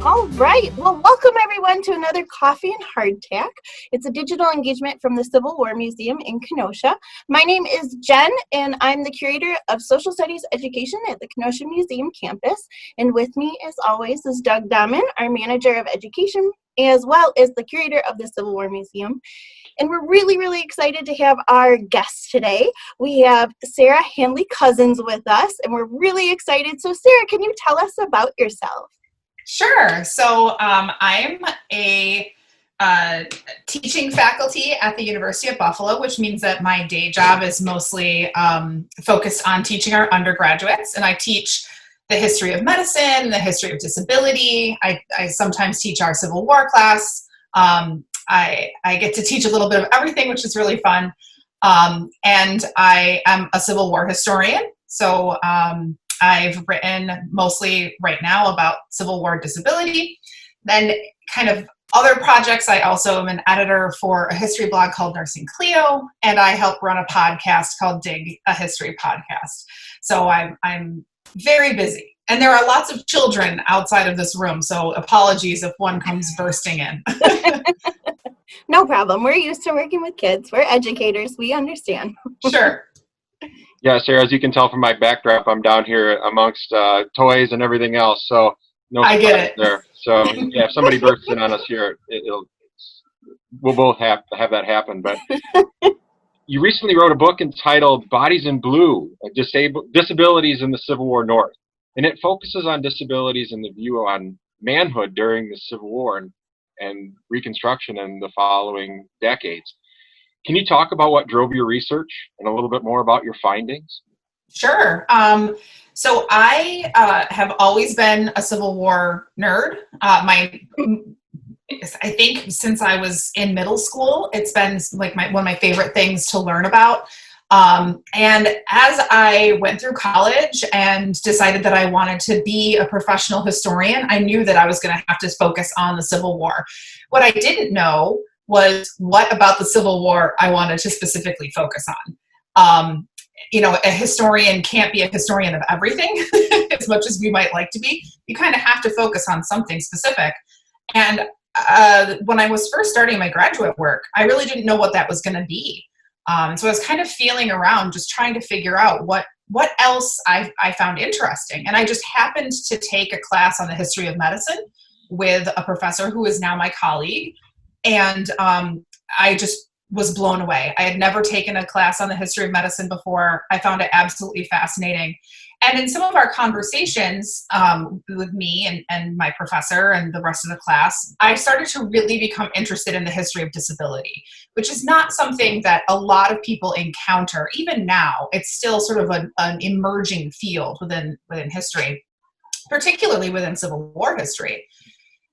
All right. Well, welcome everyone to another Coffee and Hardtack. It's a digital engagement from the Civil War Museum in Kenosha. My name is Jenn, and I'm the curator of Social Studies Education at the Kenosha Museum campus. And with me, as always, is Doug Dammann, our manager of education, as well as the curator of the Civil War Museum. And we're really excited to have our guests today. We have Sarah Handley-Cousins with us, and we're really excited. So Sarah, can you tell us about yourself? Sure. So I'm a teaching faculty at the University of Buffalo, which means that my day job is mostly focused on teaching our undergraduates. And I teach the history of medicine, the history of disability. I sometimes teach our Civil War class. I get to teach a little bit of everything, which is really fun. And I am a Civil War historian. So I've written mostly right now about Civil War disability. Then kind of other projects, I also am an editor for a history blog called Nursing Cleo, and I help run a podcast called Dig, a history podcast. So I'm very busy. And there are lots of children outside of this room, so apologies if one comes bursting in. No problem. We're used to working with kids. We're educators. We understand. Sure. Yeah, Sarah, as you can tell from my backdrop, I'm down here amongst toys and everything else, so no I get it. there. So yeah, if somebody bursts in on us here, we'll both have that happen. But you recently wrote a book entitled Bodies in Blue, Disabilities in the Civil War North, and it focuses on disabilities and the view on manhood during the Civil War and Reconstruction in the following decades. Can you talk about what drove your research and a little bit more about your findings? Sure. So I have always been a Civil War nerd. I think since I was in middle school, it's been like one of my favorite things to learn about. And as I went through college and decided that I wanted to be a professional historian, I knew that I was going to have to focus on the Civil War. What I didn't know was what about the Civil War I wanted to specifically focus on. A historian can't be a historian of everything as much as we might like to be. You kind of have to focus on something specific. And when I was first starting my graduate work, I really didn't know what that was going to be. So I was kind of feeling around, just trying to figure out what else I found interesting. And I just happened to take a class on the history of medicine with a professor who is now my colleague. And I just was blown away. I had never taken a class on the history of medicine before. I found it absolutely fascinating. And in some of our conversations with me and my professor and the rest of the class, I started to really become interested in the history of disability, which is not something that a lot of people encounter. Even now, it's still sort of an emerging field within history, particularly within Civil War history.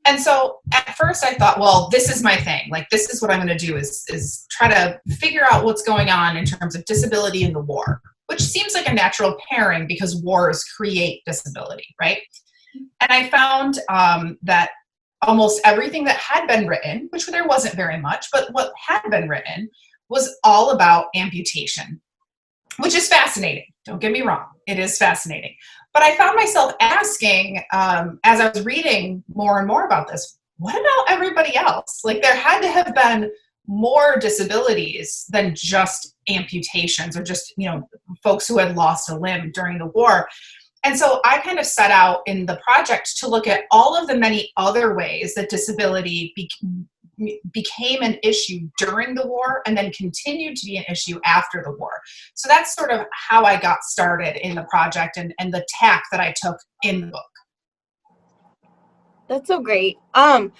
And so at first I thought, well, this is my thing. Like, this is what I'm going to do is try to figure out what's going on in terms of disability in the war, which seems like a natural pairing because wars create disability, right? And I found that almost everything that had been written, which there wasn't very much, but what had been written was all about amputation, which is fascinating. Don't get me wrong. It is fascinating. But I found myself asking, as I was reading more and more about this, what about everybody else? Like, there had to have been more disabilities than just amputations or just, folks who had lost a limb during the war. And so I kind of set out in the project to look at all of the many other ways that disability became an issue during the war and then continued to be an issue after the war. So that's sort of how I got started in the project and the tack that I took in the book. That's so great. Kind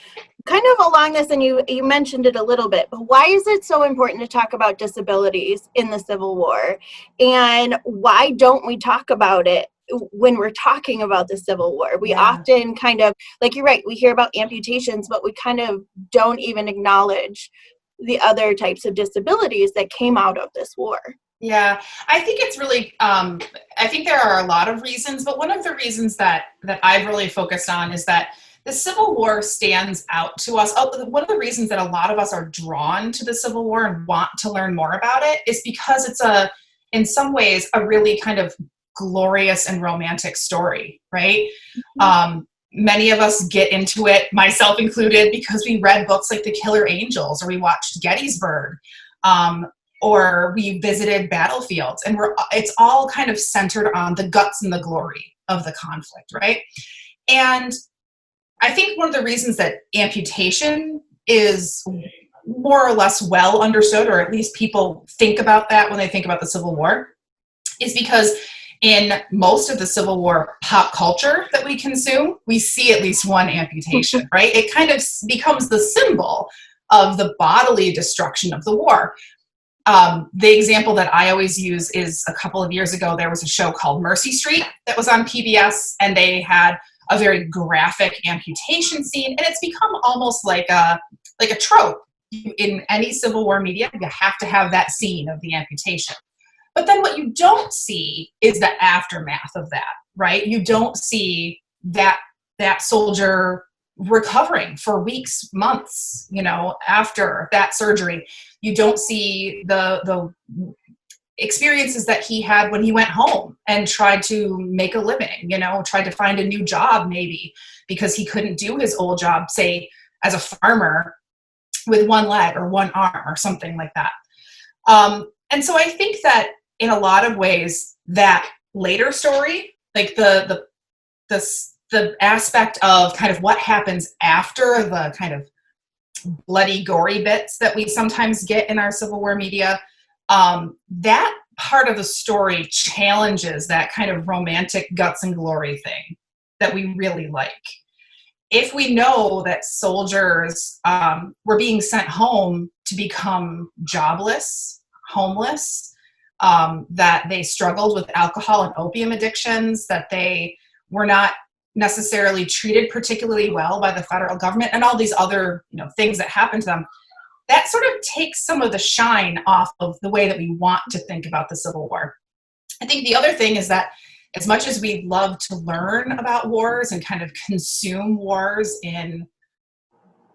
of along this, and you mentioned it a little bit, but why is it so important to talk about disabilities in the Civil War? And why don't we talk about it when we're talking about the Civil War? We often kind of, like, you're right, we hear about amputations, but we kind of don't even acknowledge the other types of disabilities that came out of this war. Yeah, I think it's really, I think there are a lot of reasons, but one of the reasons that I've really focused on is that the Civil War stands out to us. One of the reasons that a lot of us are drawn to the Civil War and want to learn more about it is because it's in some ways, a really kind of glorious and romantic story, right? Mm-hmm. Many of us get into it, myself included, because we read books like The Killer Angels, or we watched Gettysburg, or we visited battlefields, and it's all kind of centered on the guts and the glory of the conflict, right? And I think one of the reasons that amputation is more or less well understood, or at least people think about that when they think about the Civil War, is because in most of the Civil War pop culture that we consume, we see at least one amputation, right? It kind of becomes the symbol of the bodily destruction of the war. The example that I always use is a couple of years ago, there was a show called Mercy Street that was on PBS, and they had a very graphic amputation scene, and it's become almost like a trope. In any Civil War media, you have to have that scene of the amputation. But then what you don't see is the aftermath of that, right? You don't see that soldier recovering for weeks, months, after that surgery. You don't see the experiences that he had when he went home and tried to make a living, tried to find a new job maybe because he couldn't do his old job, say, as a farmer with one leg or one arm or something like that. And so I think that in a lot of ways, that later story, like the aspect of kind of what happens after the kind of bloody, gory bits that we sometimes get in our Civil War media, that part of the story challenges that kind of romantic guts and glory thing that we really like. If we know that soldiers were being sent home to become jobless, homeless, that they struggled with alcohol and opium addictions, that they were not necessarily treated particularly well by the federal government, and all these other things that happened to them, that sort of takes some of the shine off of the way that we want to think about the Civil War. I think the other thing is that as much as we love to learn about wars and kind of consume wars in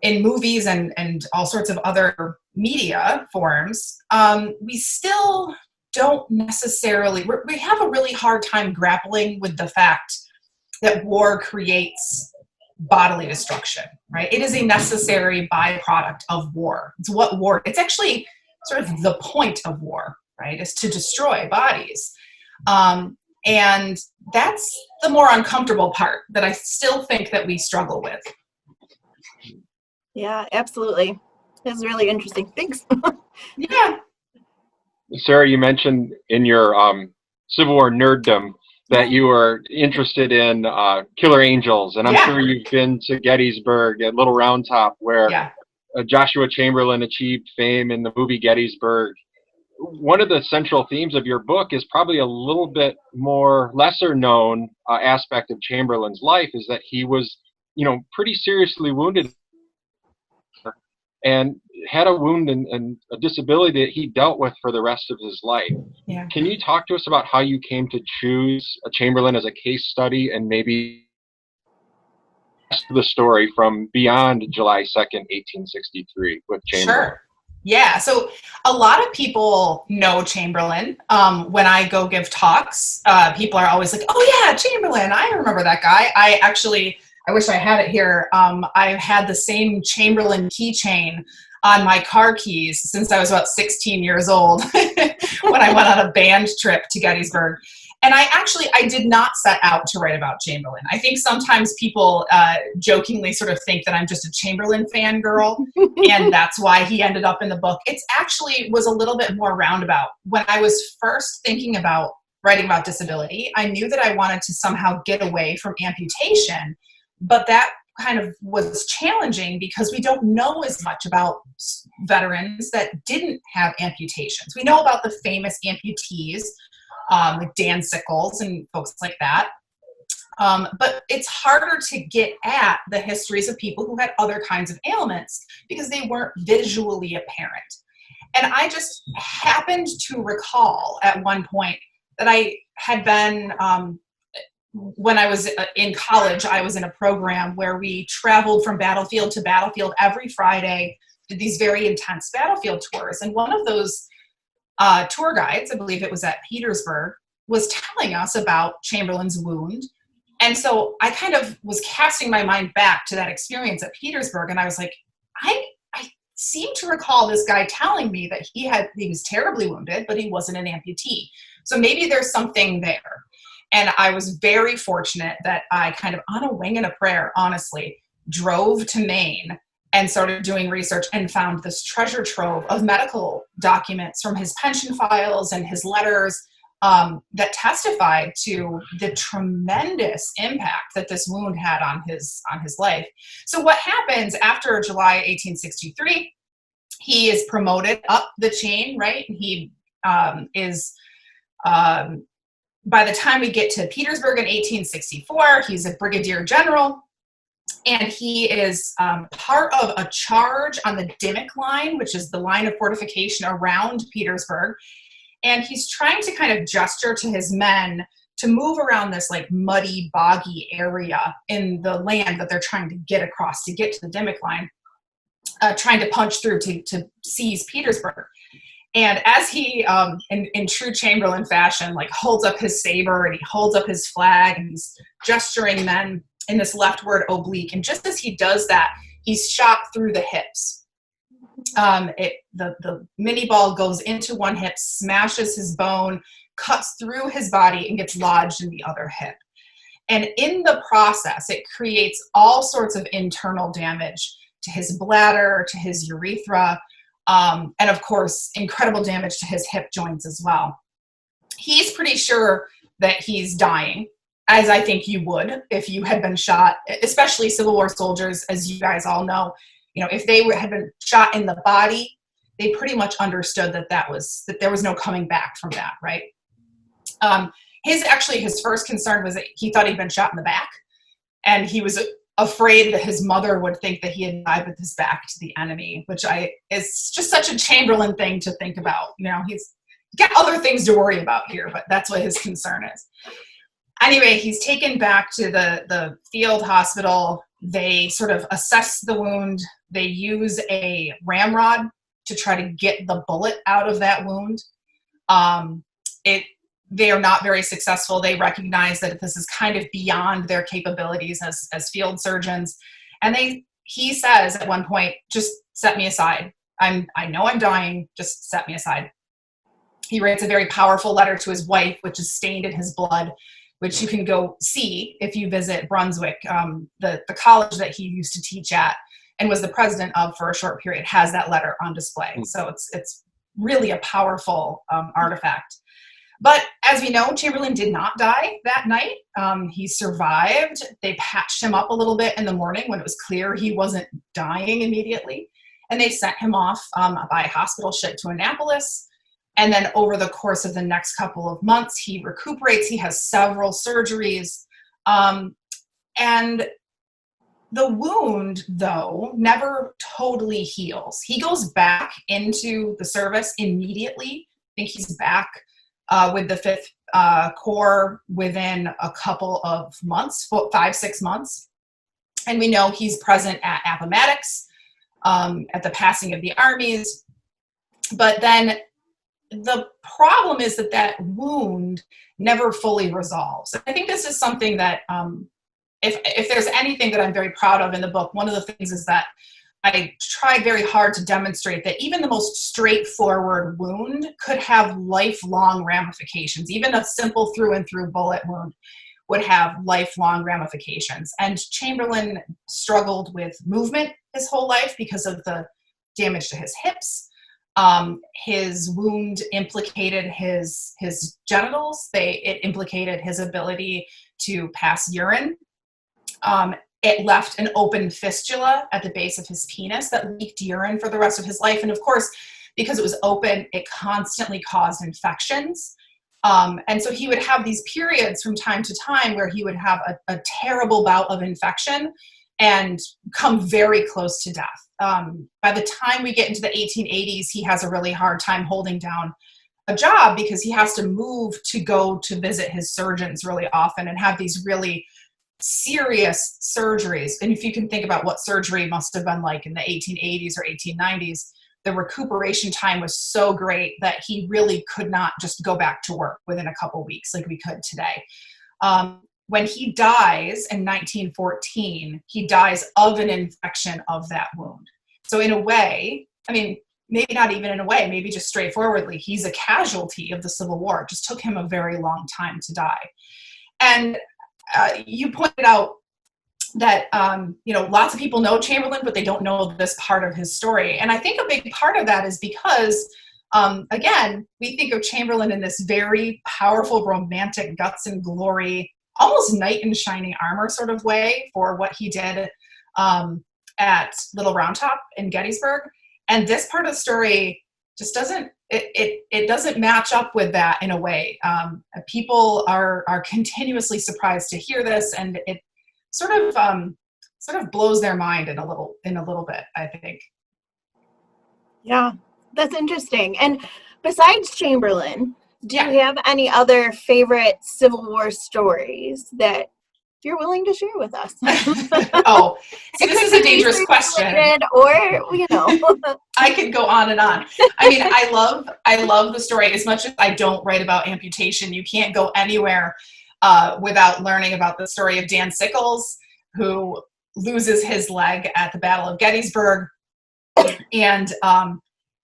movies and all sorts of other media forms, we still don't necessarily, we have a really hard time grappling with the fact that war creates bodily destruction, right? It is a necessary byproduct of war. It's actually sort of the point of war, right? Is to destroy bodies. And that's the more uncomfortable part that I still think that we struggle with. Yeah, absolutely. This is really interesting. Thanks. Yeah. Sarah, you mentioned in your Civil War nerddom that you are interested in Killer Angels, and I'm sure you've been to Gettysburg at Little Round Top, where Joshua Chamberlain achieved fame in the movie Gettysburg. One of the central themes of your book is probably a little bit more lesser known aspect of Chamberlain's life, is that he was, pretty seriously wounded and had a wound and a disability that he dealt with for the rest of his life. Yeah. Can you talk to us about how you came to choose Chamberlain as a case study, and maybe the story from beyond July 2nd, 1863 with Chamberlain? Sure. Yeah. So a lot of people know Chamberlain. When I go give talks, people are always like, oh yeah, Chamberlain. I remember that guy. I wish I had it here. I've had the same Chamberlain keychain on my car keys since I was about 16 years old when I went on a band trip to Gettysburg. And I did not set out to write about Chamberlain. I think sometimes people jokingly sort of think that I'm just a Chamberlain fangirl, and that's why he ended up in the book. It actually was a little bit more roundabout. When I was first thinking about writing about disability, I knew that I wanted to somehow get away from amputation, but that kind of was challenging because we don't know as much about veterans that didn't have amputations. We know about the famous amputees, like Dan Sickles and folks like that. But it's harder to get at the histories of people who had other kinds of ailments because they weren't visually apparent. And I just happened to recall at one point that I had been, when I was in college, I was in a program where we traveled from battlefield to battlefield every Friday, did these very intense battlefield tours. And one of those tour guides, I believe it was at Petersburg, was telling us about Chamberlain's wound And so I kind of was casting my mind back to that experience at Petersburg, and I was like, I seem to recall this guy telling me that he was terribly wounded, but he wasn't an amputee. So maybe there's something there. And I was very fortunate that I kind of, on a wing and a prayer, honestly, drove to Maine and started doing research and found this treasure trove of medical documents from his pension files and his letters that testified to the tremendous impact that this wound had on his life. So what happens after July 1863? He is promoted up the chain, right? He is, by the time we get to Petersburg in 1864, he's a brigadier general, and he is part of a charge on the Dimmock line, which is the line of fortification around Petersburg. And he's trying to kind of gesture to his men to move around this like muddy, boggy area in the land that they're trying to get across to get to the Dimmock line, trying to punch through to seize Petersburg. And as he, in true Chamberlain fashion, like holds up his saber and he holds up his flag and he's gesturing men in this leftward oblique. And just as he does that, he's shot through the hips. The mini ball goes into one hip, smashes his bone, cuts through his body, and gets lodged in the other hip. And in the process, it creates all sorts of internal damage to his bladder, to his urethra, and of course, incredible damage to his hip joints as well. He's pretty sure that he's dying, as I think you would if you had been shot, especially Civil War soldiers, as you guys all know. If they had been shot in the body, they pretty much understood that there was no coming back from that, right? His first concern was that he thought he'd been shot in the back, and he was afraid that his mother would think that he had died with his back to the enemy, which is just such a Chamberlain thing to think about. He's got other things to worry about here, but that's what his concern is. Anyway, he's taken back to the field hospital. They sort of assess the wound. They use a ramrod to try to get the bullet out of that wound. They are not very successful. They recognize that this is kind of beyond their capabilities as field surgeons. And he says at one point, just set me aside. I know I'm dying, just set me aside. He writes a very powerful letter to his wife, which is stained in his blood, which you can go see if you visit Brunswick. The college that he used to teach at and was the president of for a short period has that letter on display. So it's really a powerful artifact. But as we know, Chamberlain did not die that night. He survived. They patched him up a little bit in the morning when it was clear he wasn't dying immediately. And they sent him off by hospital ship to Annapolis. And then over the course of the next couple of months, he recuperates. He has several surgeries. And the wound, though, never totally heals. He goes back into the service immediately. I think he's back with the 5th Corps within a couple of months, 5-6 months. And we know he's present at Appomattox, at the passing of the armies. But then the problem is that wound never fully resolves. I think this is something that if there's anything that I'm very proud of in the book, one of the things is that I tried very hard to demonstrate that even the most straightforward wound could have lifelong ramifications. Even a simple through and through bullet wound would have lifelong ramifications. And Chamberlain struggled with movement his whole life because of the damage to his hips. His wound implicated his genitals. It implicated his ability to pass urine. It left an open fistula at the base of his penis that leaked urine for the rest of his life. And of course, because it was open, it constantly caused infections. And so he would have these periods from time to time where he would have a terrible bout of infection and come very close to death. By the time we get into the 1880s, he has a really hard time holding down a job because he has to move to go to visit his surgeons really often and have these really serious surgeries. And if you can think about what surgery must have been like in the 1880s or 1890s, the recuperation time was so great that he really could not just go back to work within a couple weeks like we could today. when he dies in 1914, he dies of an infection of that wound. So in a way, I mean, maybe not even in a way, maybe just straightforwardly, he's a casualty of the Civil War. It just took him a very long time to die. And you pointed out that, lots of people know Chamberlain, but they don't know this part of his story. And I think a big part of that is because, again, we think of Chamberlain in this very powerful, romantic, guts and glory, almost knight in shining armor sort of way for what he did at Little Round Top in Gettysburg. And this part of the story just doesn't, it doesn't match up with that in a way. People are continuously surprised to hear this, and it sort of blows their mind in a little bit, I think. Yeah, that's interesting. And besides Chamberlain, do you have any other favorite Civil War stories that you're willing to share with us? Oh, see, this is a dangerous question. Or, I could go on and on. I mean, I love the story as much as I don't write about amputation. You can't go anywhere without learning about the story of Dan Sickles, who loses his leg at the Battle of Gettysburg. And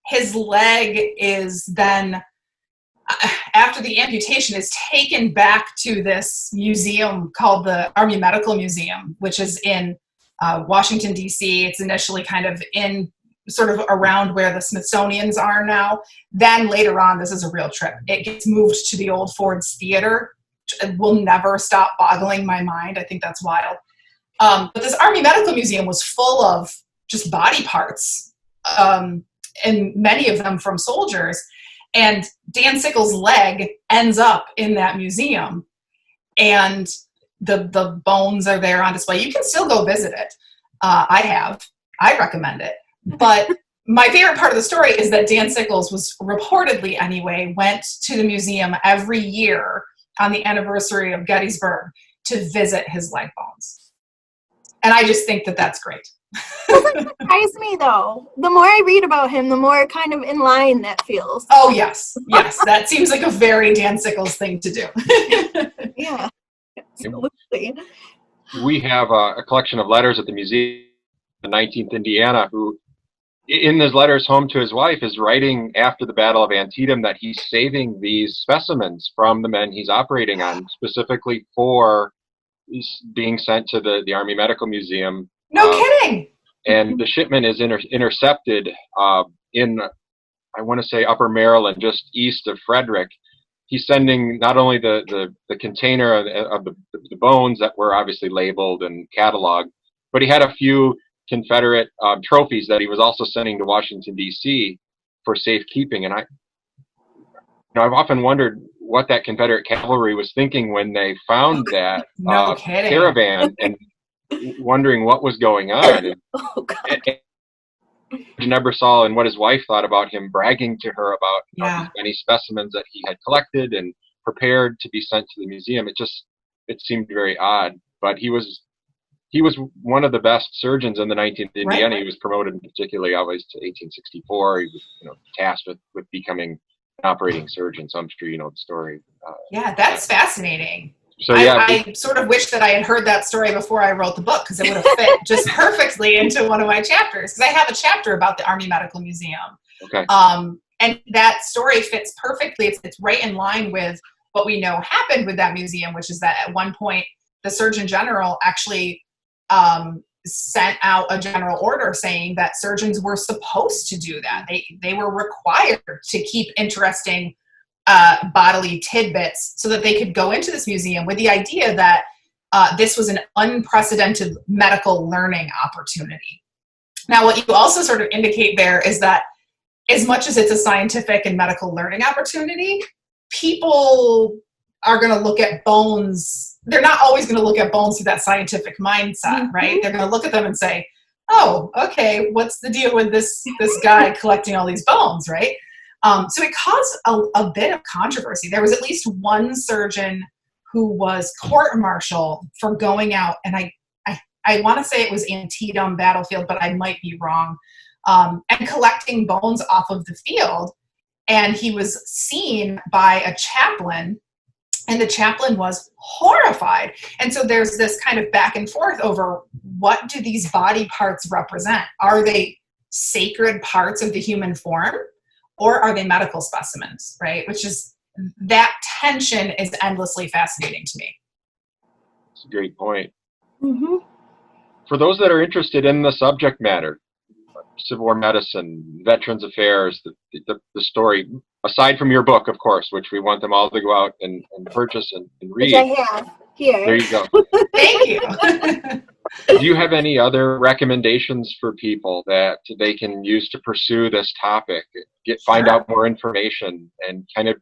his leg is then, after the amputation, is taken back to this museum called the Army Medical Museum, which is in Washington, D.C. It's initially kind of in sort of around where the Smithsonian's are now. Then later on, this is a real trip. It gets moved to the old Ford's Theater. It will never stop boggling my mind. I think that's wild. But this Army Medical Museum was full of just body parts, and many of them from soldiers. And Dan Sickles' leg ends up in that museum, and the bones are there on display. You can still go visit it. I recommend it. But my favorite part of the story is that Dan Sickles was reportedly, anyway, went to the museum every year on the anniversary of Gettysburg to visit his leg bones. And I just think that that's great. Doesn't surprise me, though. The more I read about him, the more kind of in line that feels. Oh, yes. That seems like a very Dan Sickles thing to do. Yeah, absolutely. We have a collection of letters at the museum in 19th Indiana, who, in his letters home to his wife, is writing after the Battle of Antietam that he's saving these specimens from the men he's operating on, specifically for being sent to the Army Medical Museum. No kidding. And the shipment is intercepted in, I want to say, Upper Maryland, just east of Frederick. He's sending not only the container of the bones that were obviously labeled and cataloged, but he had a few Confederate trophies that he was also sending to Washington, D.C. for safekeeping. And I've often wondered what that Confederate cavalry was thinking when they found that caravan, and wondering what was going on. Nebersol and what his wife thought about him bragging to her about these many specimens that he had collected and prepared to be sent to the museum. It seemed very odd, but he was one of the best surgeons in the 19th Indiana. He was promoted particularly always to 1864. He was tasked with becoming an operating surgeon. So I'm sure you know the story. That's fascinating. So I sort of wish that I had heard that story before I wrote the book, because it would have fit just perfectly into one of my chapters. Because I have a chapter about the Army Medical Museum. Okay. And that story fits perfectly. It's right in line with what we know happened with that museum, which is that at one point the Surgeon General actually sent out a general order saying that surgeons were supposed to do that. They were required to keep interesting bodily tidbits so that they could go into this museum with the idea that this was an unprecedented medical learning opportunity. Now, what you also sort of indicate there is that as much as it's a scientific and medical learning opportunity, people are going to look at bones. They're not always going to look at bones through that scientific mindset, right? They're going to look at them and say, oh, okay, what's the deal with this guy collecting all these bones, right? So it caused a bit of controversy. There was at least one surgeon who was court-martialed for going out, and I want to say it was Antietam battlefield, but I might be wrong, and collecting bones off of the field. And he was seen by a chaplain, And the chaplain was horrified. And so there's this kind of back and forth over what do these body parts represent? Are they sacred parts of the human form, or are they medical specimens, right? Which is, that tension is endlessly fascinating to me. That's a great point. Mm-hmm. For those that are interested in the subject matter, Civil War medicine, Veterans Affairs, the story, aside from your book, of course, which we want them all to go out and purchase and read. Which I have here. There you go. Thank you. Do you have any other recommendations for people that they can use to pursue this topic, find Sure. out more information, and kind of,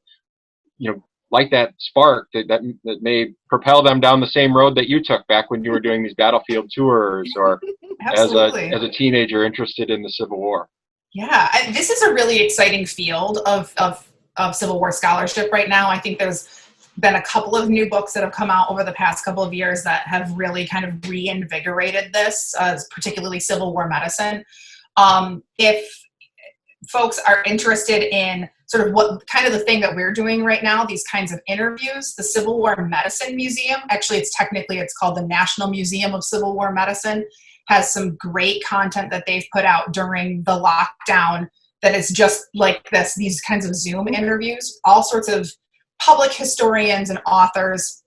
like that spark that may propel them down the same road that you took back when you were doing these battlefield tours, or Absolutely. as a teenager interested in the Civil War? Yeah, this is a really exciting field of Civil War scholarship right now. I think there's been a couple of new books that have come out over the past couple of years that have really kind of reinvigorated this, particularly Civil War medicine. If folks are interested in sort of what kind of the thing that we're doing right now, these kinds of interviews, the Civil War Medicine Museum, actually it's called the National Museum of Civil War Medicine, has some great content that they've put out during the lockdown that is just like these kinds of Zoom interviews, all sorts of public historians and authors.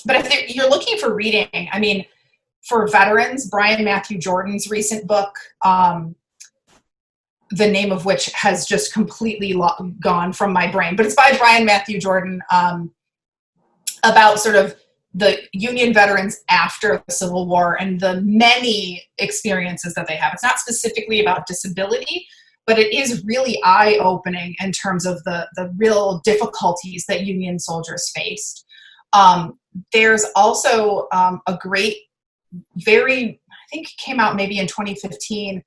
But if you're looking for reading, I mean, for veterans, Brian Matthew Jordan's recent book, the name of which has just completely gone from my brain, but it's by Brian Matthew Jordan, about sort of the Union veterans after the Civil War and the many experiences that they have. It's not specifically about disability, but it is really eye-opening in terms of the real difficulties that Union soldiers faced. There's also a great, I think it came out maybe in 2015,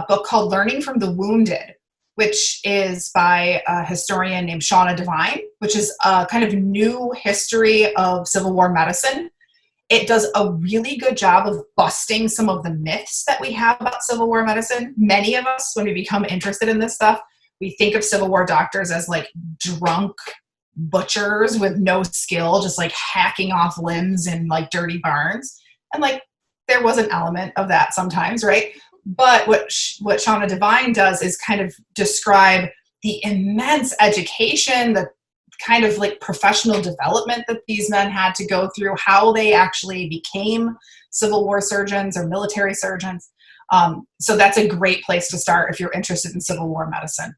book called Learning from the Wounded, which is by a historian named Shauna Devine, which is a kind of new history of Civil War medicine. It does a really good job of busting some of the myths that we have about Civil War medicine. Many of us, when we become interested in this stuff, we think of Civil War doctors as like drunk butchers with no skill, just like hacking off limbs in like dirty barns. And like, there was an element of that sometimes, right? But what Shauna Devine does is kind of describe the immense education, the kind of like professional development that these men had to go through, how they actually became Civil War surgeons or military surgeons. So that's a great place to start if you're interested in Civil War medicine.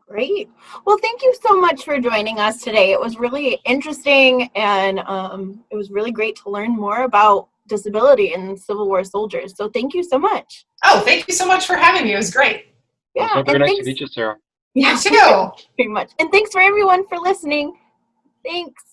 Great. Well, thank you so much for joining us today. It was really interesting, and it was really great to learn more about disability and Civil War soldiers. So thank you so much. Oh, thank you so much for having me. It was great. Yeah, Well, very nice to meet you, Sarah. Yeah, You too. very much. And thanks for everyone for listening. Thanks.